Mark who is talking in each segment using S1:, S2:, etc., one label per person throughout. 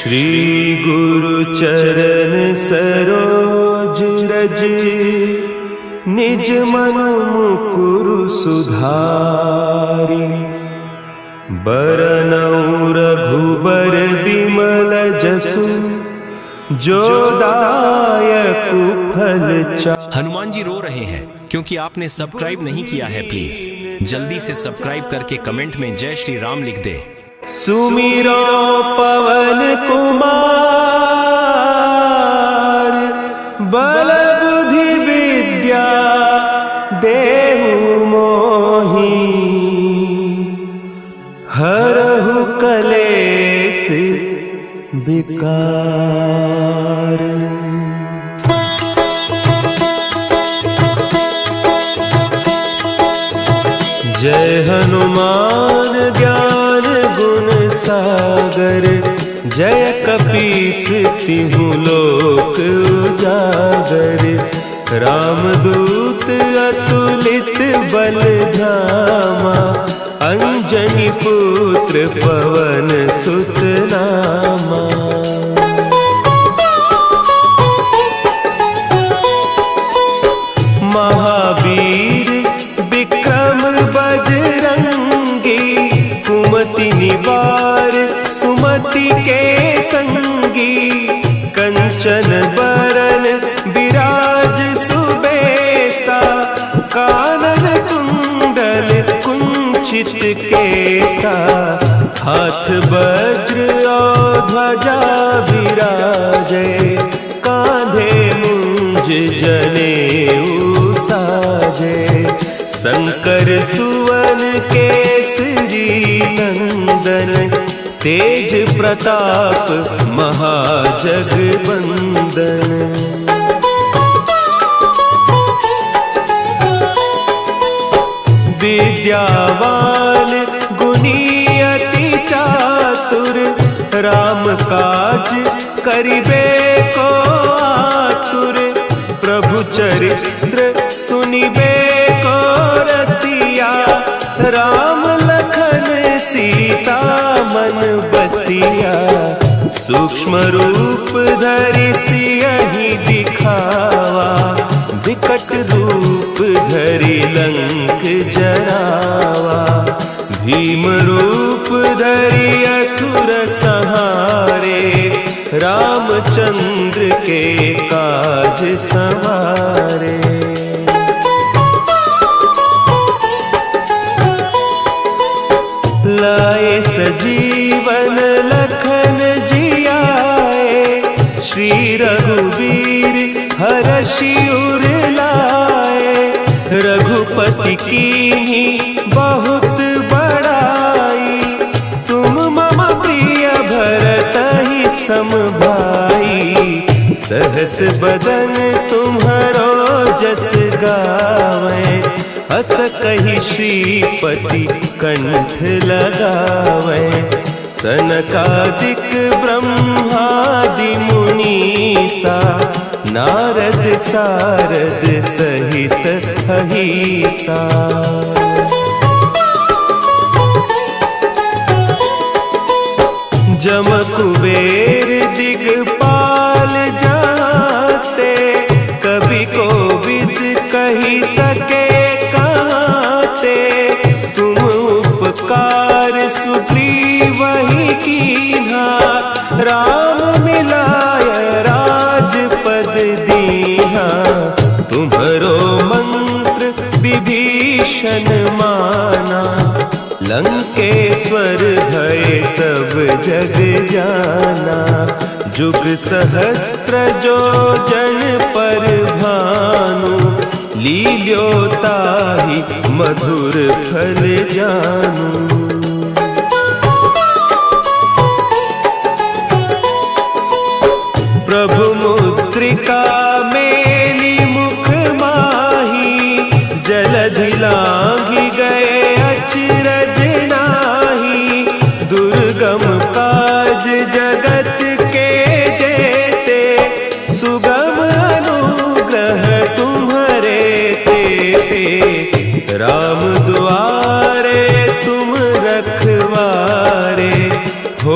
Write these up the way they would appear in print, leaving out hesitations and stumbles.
S1: श्री गुरु चरण सरोज रज, निज मन मुकुरु सुधारि। बरनउँ रघुबर बिमल जसु, जो दायक फल चारि।
S2: हनुमान जी रो रहे हैं क्योंकि आपने सब्सक्राइब नहीं किया है। प्लीज जल्दी से सब्सक्राइब करके कमेंट में जय श्री राम लिख दे।
S1: सुमिरो पवन कुमार, बल बुद्धि विद्या देहु मोहि। हरहु कलेश विकार। जय हनुमान ज्ञान गुण सागर, जय कपीस तिहु लोक उजागर। रामदूत अतुलित बल धामा, अंजनी पुत्र पवन सुत नामा। महावीर विक्रम बजरंगी, कुमति निवार सुमति के संगी। कंचन बरन विराज सुबेसा, कानन कुंडल कुंचित केसा। हाथ वज्र और ध्वजा विराजे, कांधे मुंज जनेऊ साजे। शंकर सुवन केसरी नंदन, तेज प्रताप महाजगवंदन। विद्यावान गुणी अति चातुर, राम काज करिबे को आतुर। प्रभु चरित्र सुनिबे को रसिया, राम लखन सीता मन बसिया। सूक्ष्म रूप धरि सियहि दिखावा, विकट रूप धरि लंक जरावा। भीम रूप धरि असुर संहारे, रामचंद्र के काज संवारे। लाए सजीवन लखन जियाए, श्री रघुवीर हरषि उर लाए। रघुपति कीन्ही बहुत बड़ाई, तुम मम प्रिय भरतहि सम भाई। सहस बदन तुम्हरो जस गावें, हस कहि श्रीपति कंठ लगावें। सनकादिक ब्रह्मादि मुनीसा, नारद सारद सहित अहीसा। जम कुबेर दिगपाल जाते, कवि कोविद कहि सके कहते। तुम उपकार सुग्रीवहि कीन्हा, राम मिलाय राजपद दीन्हा। तुम्हरो मंत्र विभीषण माना, लंकेश्वर भय सब जग जाना। जुग सहस्त्र जो जन पर भानु, लील्योताहि मधुर फल जानू। प्रभु मुद्रिका मेली मुख माही, जलधि लांघि गए अचरज नाही। दुर्गम काज जगत के जेते, सुगम अनुग्रह तुम्हरे तेते। राम दुआरे तुम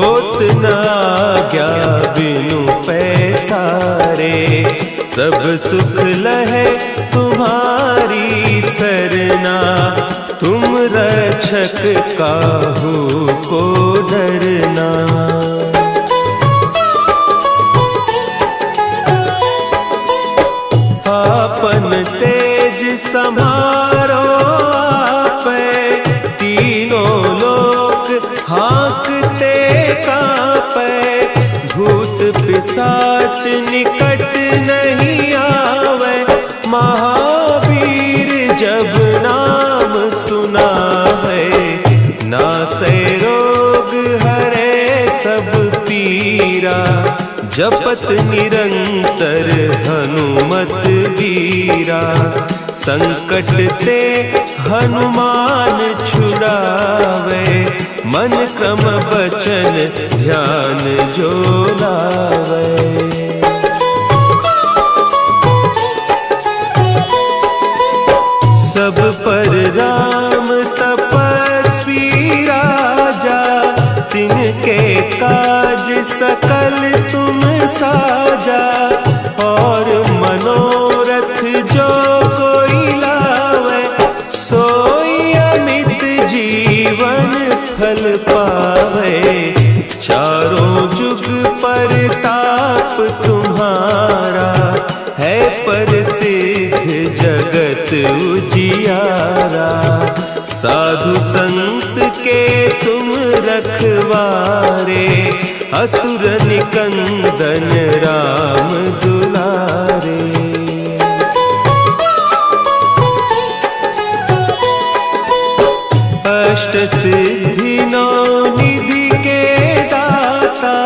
S1: होत न आज्ञा बिनु पैसारे। सब सुख लहे तुम्हारी सरना, तुम रक्षक काहू को डरना। आपन तेज संभारो आपे, तीनों लोक हाँकते कांपे। भूत पिशाच निकट नहीं आवे, महावीर जब नाम सुनावे। नासे रोग हरे सब पीरा, जपत निरंतर हनुमत बीरा। संकट ते हनुमान छुड़ावे, मन क्रम बचन ध्यान जो लावे। सब पर राम तपस्वी राजा, तिनके काज सकल तुम साजा। और मनोरथ जो कोई लावे, सोई अमित जीवन फल पावे। चारों जुग परताप तुम्हारा, है प्रसिद्ध जगत उजियारा। साधु संत के तुम रखवारे, असुर निकंदन राम दुलारे। अष्ट सिद्धि नौ निधि के दाता,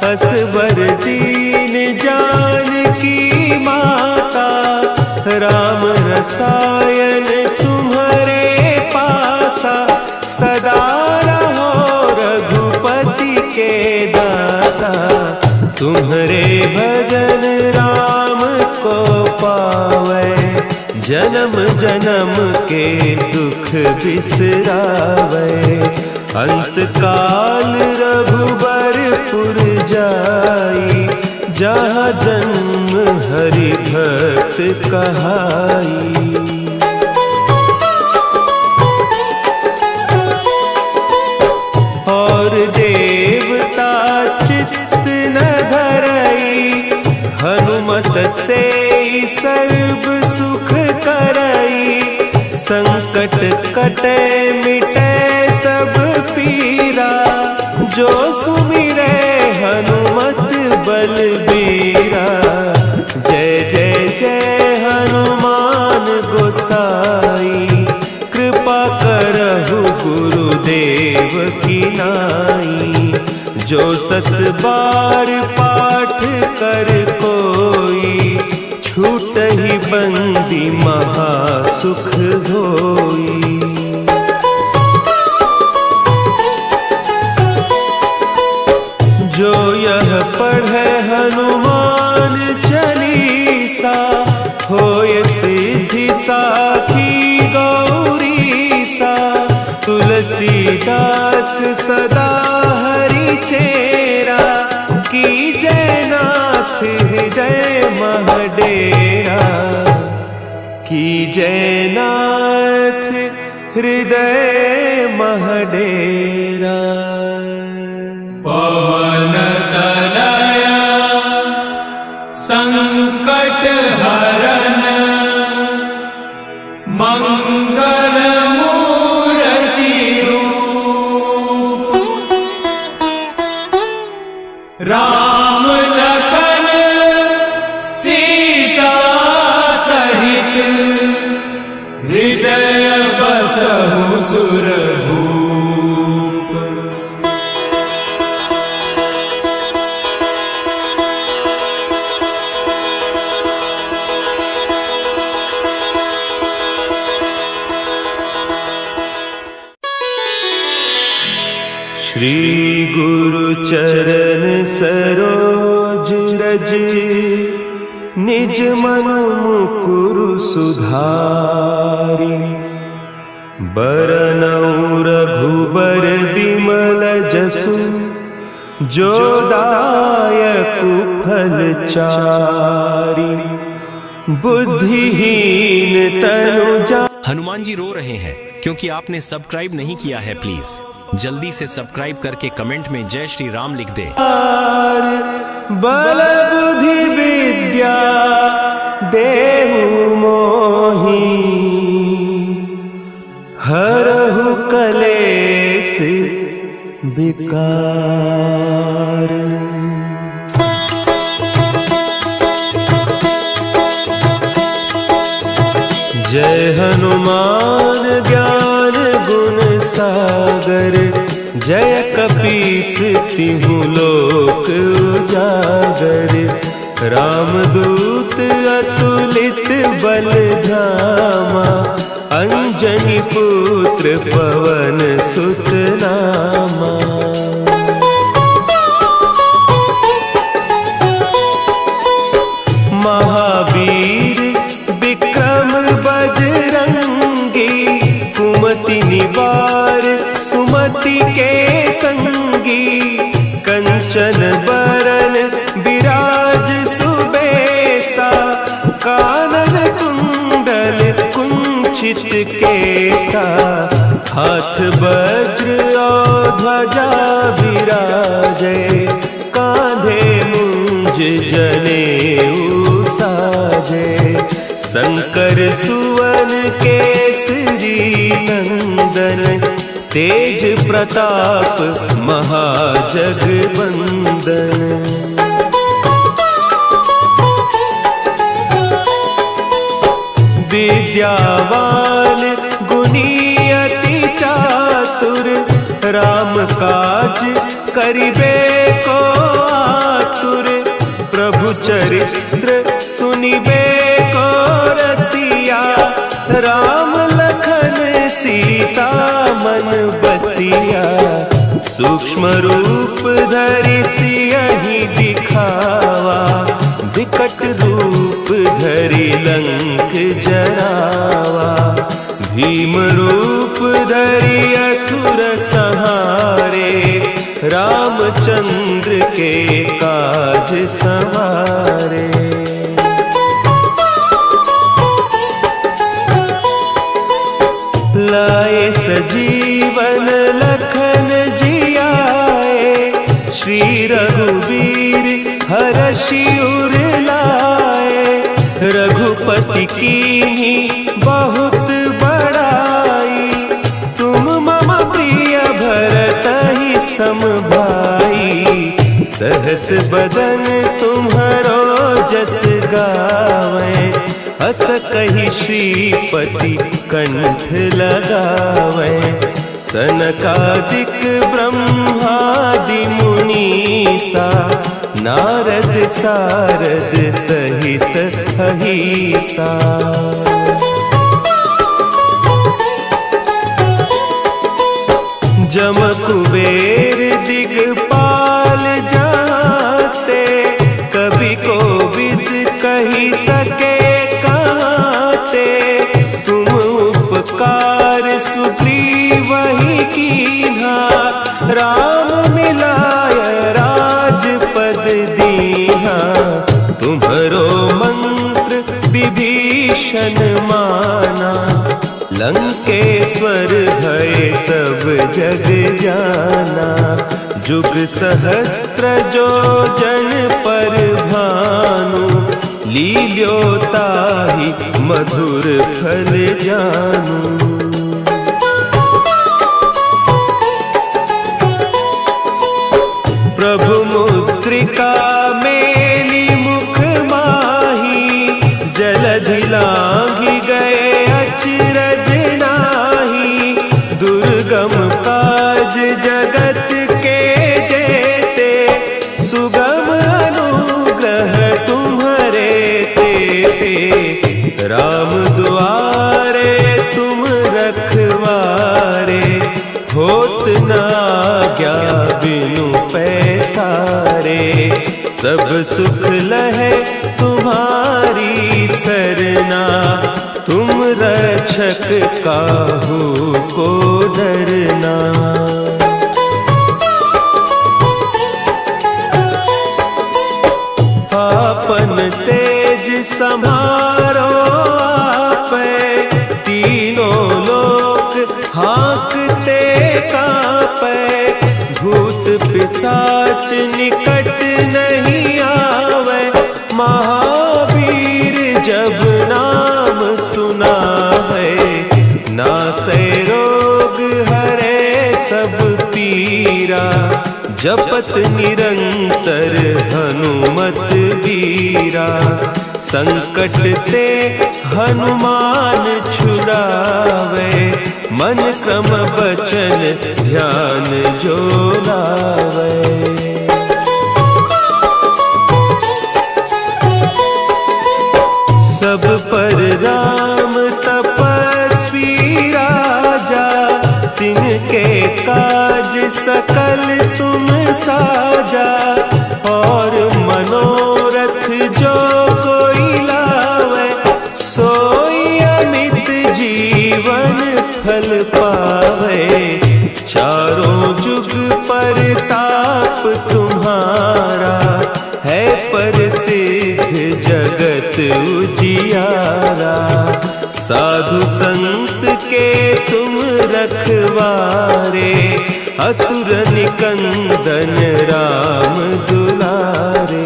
S1: असवर दीन जानकी माता। राम रसायन तुम्हारे पासा, सदा रहो रघुपति के दासा। तुम्हारे भजन राम को पावे, जन्म जन्म के दुख बिसरावे। अंत काल रघुबरपुर जाई, जहाँ जन्म हरि भक्त कहाई। और देवता चित्त न धरई, हनुमत से सर्व सुख करई। संकट कटे मिटे सब पीरा, जो सुमिरे हनुमत बलबीरा। जय जय जय हनुमान गोसाई, कृपा करहु गुरुदेव की नाई। जो सत बार पाठ कर कोई, छूटहि बंदी महासुख होई। जो यह पढ़े हनुमान चालीसा, होय सिद्धि साखी गौरीसा। तुलसीदास सदा हरि चेरा, की जयनाथ हृदय महडेरा। की जयनाथ हृदय महडेरा।
S3: पवन तनया संकट हरन, मंगल मूर्ति रूप। राम लखन सीता सहित, हृदय बसहु सुरभूप।
S1: श्री गुरु चरण सरोज रज, निज मन मुकुरु सुधारि। बरनउँ रघुबर बिमल जसु, जो दायक फल चारी, बुद्धिहीन तनु जा।
S2: हनुमान जी रो रहे हैं क्योंकि आपने सब्सक्राइब नहीं किया है। प्लीज जल्दी से सब्सक्राइब करके कमेंट में जय श्री राम लिख दे।
S1: बल बुद्धि विद्या देहु मोहि, हरहु कलेस विकार। जय हनुमान ज्ञान गुण सागर, जय कपीस तिहु लोक उजागर। रामदूत अतुलित बल धामा, अंजनी पुत्र पवन सुत नामा। महावीर विक्रम बजरंगी, कुमति निवार सुमति के संगी। कंचन बरन विराज सुबेसा, कानन कुंडल कुंचित केसा। हाथ वज्र और ध्वजा विराजे, कांधे मुंज जनेऊ साजे। शंकर सुवन केसरी नंदन, तेज प्रताप महाजगबंदन। विद्यावान गुणी अति चातुर, राम काज करिबे को आतुर। प्रभु चरित्र सुनिबे को रसिया, राम लखन सीता मन बसिया। सूक्ष्म रूप धरि सियहि दिखावा, विकट रूप धरि लंक जरावा। भीम रूप धरि असुर संहारे, रामचंद्र के काज संवारे। लाए सजीवन लखन जियाए, श्री रघुवीर हरषि उर लाए। रघुपति कीन्ही बहुत बड़ाई, तुम मम प्रिय भरतहि सम भाई। सहस बदन तुम्हरो जस गावें, हस कहि श्रीपति कंठ लगावें। सनकादिक ब्रह्मादि मुनीसा, नारद सारद सहित अहीसा। जम कुबेर दिगपाल जाते, कवि कोविद कही सके कहते। तुम उपकार सुग्रीवहि कीन्हा, राम मिलाय राजपद दीन्हा। तुम्हरो मंत्र विभीषण माना, लंकेश्वर भय सब जग जाना। जुग सहस्त्र जो जन पर भानु, लील्योताहि मधुर फल जानू। प्रभु मुद्रिका मेली मुख माही, जलधि लांघि गए अचरज नाही। दुर्गम काज जगत के जेते, सुगम अनुग्रह तुम्हरे तेते। राम दुआरे तुम रखवारे, होत न आज्ञा बिनु पैसारे। सब सुख लहे तुम्हारी सरना, तुम रक्षक काहू को डरना। सम्हारो आपे, तीनों लोक हाँकते कांपे, भूत पिशाच निकट नहीं आवे, महावीर जब नाम सुनावे, नासै रोग हरे सब पीरा, जपत निरंतर हनुमत बीरा, संकट ते हनुमान छुड़ावे, मन क्रम बचन ध्यान जो लावे। सब पर राम तपस्वी राजा, तिनके काज सकल तुम साजा, और मनोरथ जो कोई लावे, सोई अमित जीवन फल पावे, चारों जुग परताप तुम्हारा, है प्रसिद्ध जगत उजियारा, साधु संत के तुम रखवारे, असुर निकंदन राम दुलारे।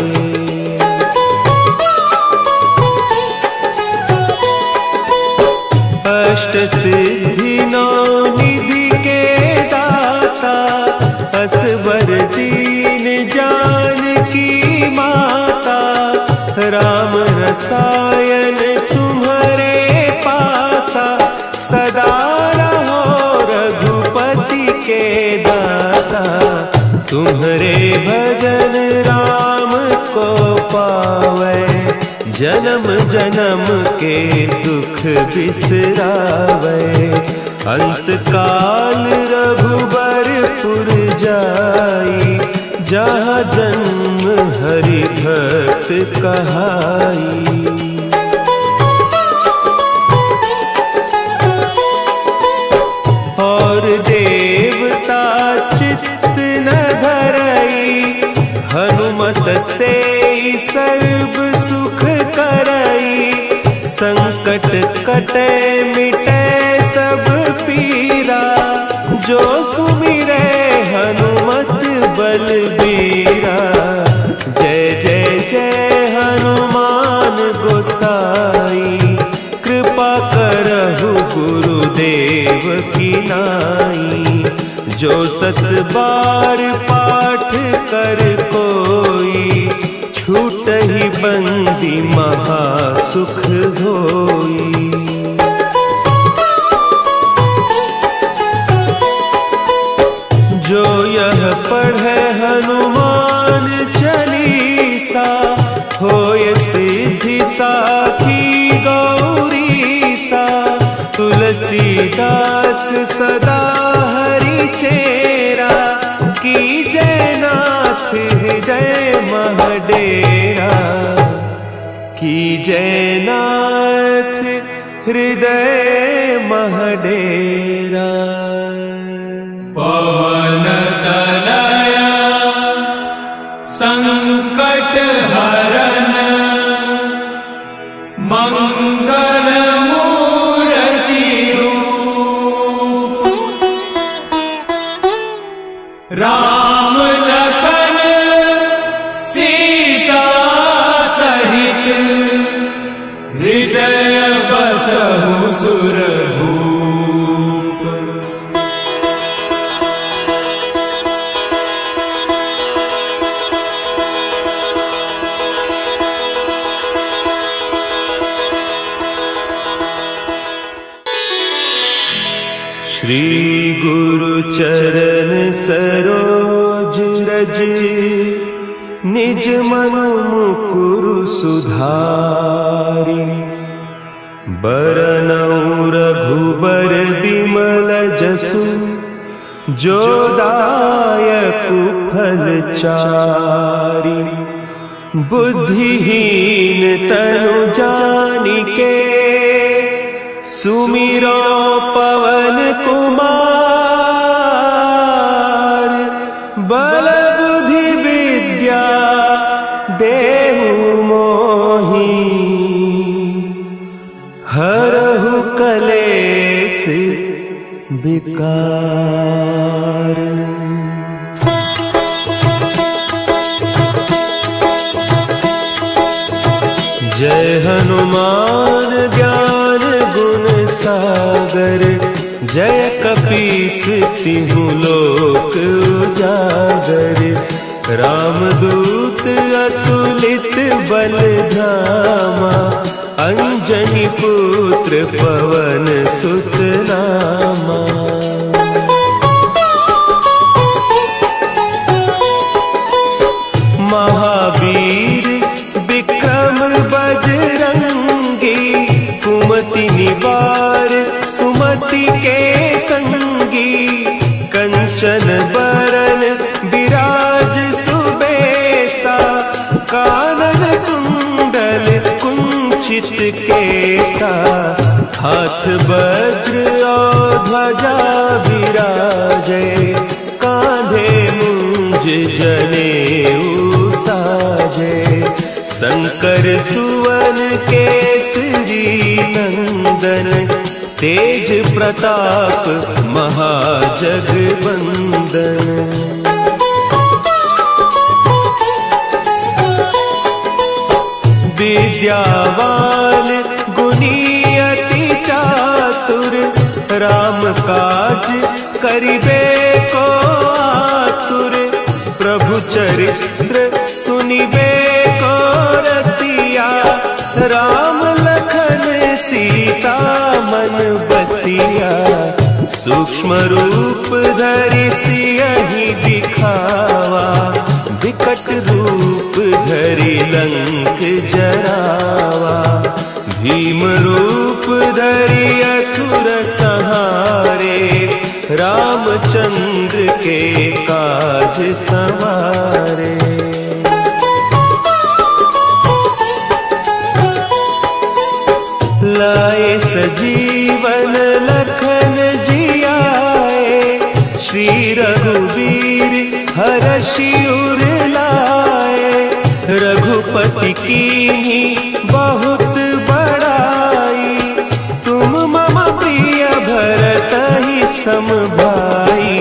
S1: अष्ट सिद्धि नौ निधि के दाता, असवर दीन जानकी माता, राम रसायन तुम्हारे पासा, सदा रहो रघुपति के दासा, तुम्हारे भजन राम को पावे, जन्म जन्म के दुख बिसरावे, अंत काल रघुबरपुर जाई, जहाँ जन्म हरि भक्त कहाई। और देवता चित्त न धरई, हनुमत से सर्व सुख करई, संकट कटे मिटे सब पीरा, जो सुमिरे हनुमत बलबीरा, जय जय जय हनुमान गोसाई, कृपा करहु गुरुदेव की नाई, जो सत बार पाठ कर कोई, छूटहि बंदी महासुख होई। जो यह पढ़े हनुमान चालीसा, होय सिद्धि साखी गौरीसा, तुलसीदास सदा हरि चेरा, की जय नाथ हृदय महडेरा, की जय नाथ हृदय महडेरा।
S3: पवन तनया संकट हरन, मंगल मूर्ति रूप, राम लखन सीता सहित, हृदय बसहु सुरभूप।
S1: श्री गुरु चरण सरोज रज, निज मन मुकुरु सुधारि, बरनउँ रघुबर बिमल जसु, जो दायकु फल चारि, बुद्धिहीन तनु जानिके, सुमिरो पवन कुमार, बल बुद्धि विद्या देहु मोहि, हनुमान ज्ञान गुण सागर, जय कपीस तिहु लोक उजागर। रामदूत अतुलित बल धामा, अंजनी पुत्र पवन सुत नामा। महावीर विक्रम बजरंगी, कुमति निवार सुमति के संगी। कंचन बरन विराज सुबेसा, कानन कुंडल कुंचित केसा। हाथ वज्र और ध्वजा विराजे, कांधे मुंज जनेऊ साजे। शंकर सुवन केसरी नंदन, तेज प्रताप महाजगवंदन। विद्यावान गुणी अति चातुर, राम काज करिबे को आतुर। प्रभु चरित्र सुनिबे को रसिया, राम लखन सीता मन बसिया। सूक्ष्म रूप धरि सियहि दिखावा, विकट रूप धरि लंक जरावा। भीम रूप धरि असुर संहारे, रामचंद्र के काज संवारे। लाए सजीवन लखन जियाए, श्री रघुवीर हरषि उर लाए। रघुपति कीन्ही बहुत बड़ाई, तुम मम प्रिय भरतहि सम भाई।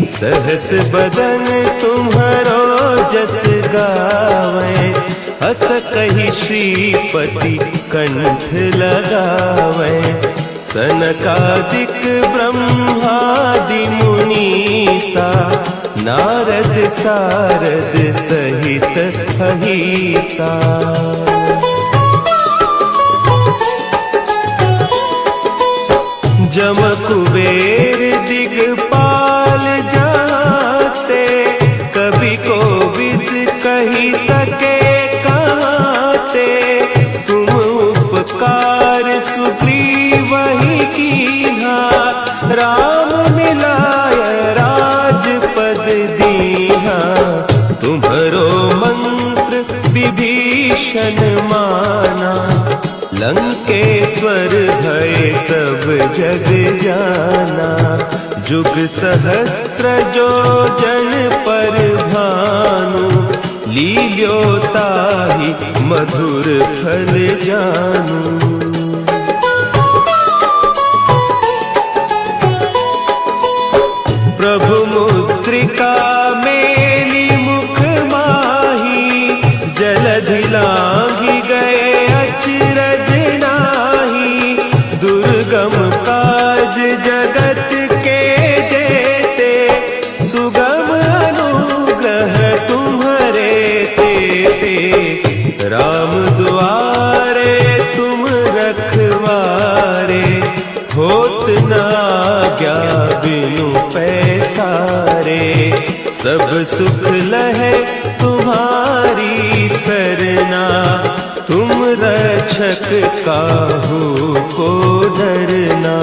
S1: सहस बदन तुम्हरो जस गावै, हस कहि श्रीपति कंठ लगावै। सनकादिक ब्रह्मादि मुनीसा, नारद सारद सहित अहीसा। जम कुबेर दिगपाल जाते, कवि कोविद कही सके कहते। तुम उपकार सुग्रीवहि कीन्हा, राम मिलाय राजपद दीन्हा। तुम्हरो मंत्र विभीषण माना, लंकेश्वर भय सब जग जाना। जुग सहस्त्र जो जन पर भानु, लील्यो ताहि मधुर फल जानू। प्रभु मुद्रिका मेली मुख माही, जलधि लांघि गए अचरज नाही। दुर्गम काज जगत के जेते, सुगम अनुग्रह तुम्हरे तेते। राम दुआरे तुम रखवारे, होत न आज्ञा बिनु पैसारे। सब सुख लहे तुम्हारी सरना, तुम रक्षक काहू को डरना।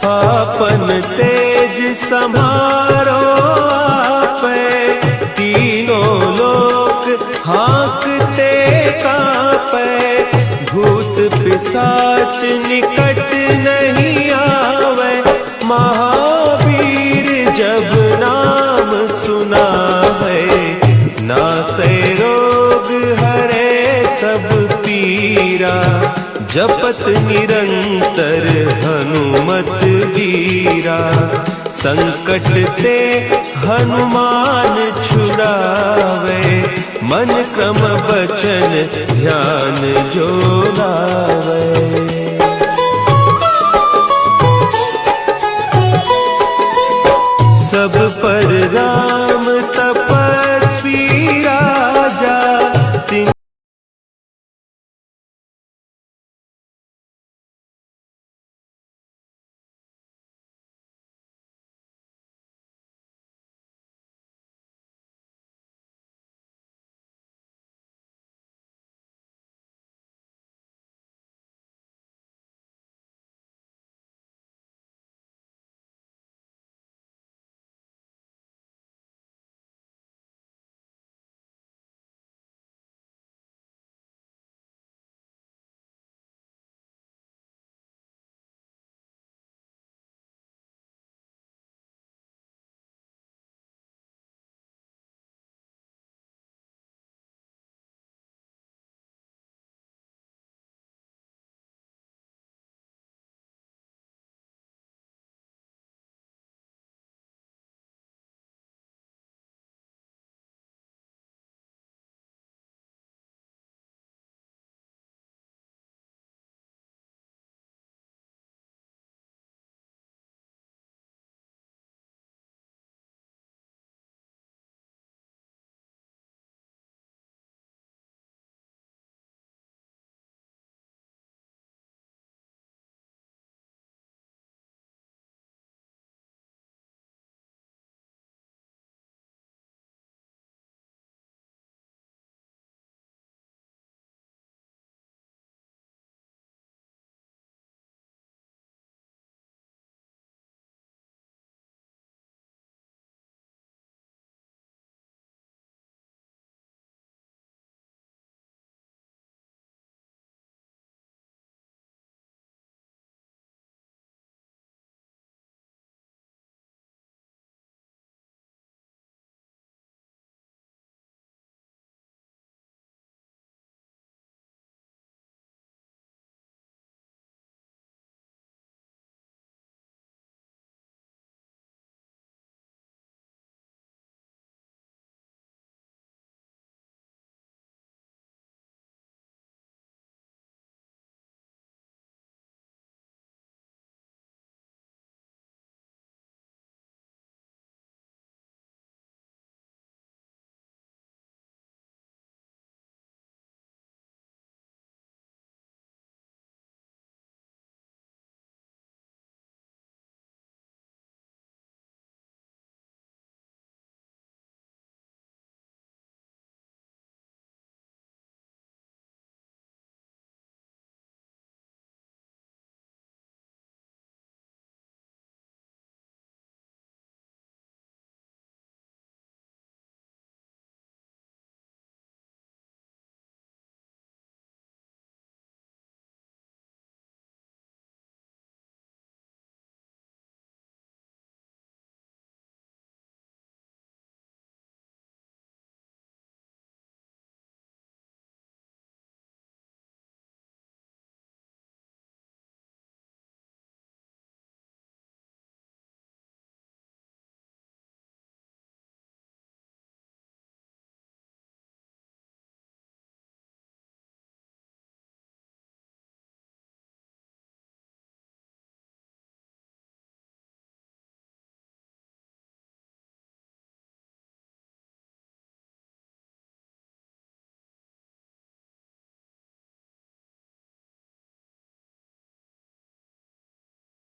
S1: आपन तेज समारो आपै, तीनों लोक हाँकते कांपै। भूत पिशाच निकट नहीं आवे, महावीर जब नाम सुना है। नासै रोग हरे सब पीरा, जपत निरंतर हनुमत वीरा। संकट ते हनुमान छुड़ावे, मन क्रम बचन ध्यान जो लावे। सब पर राम तप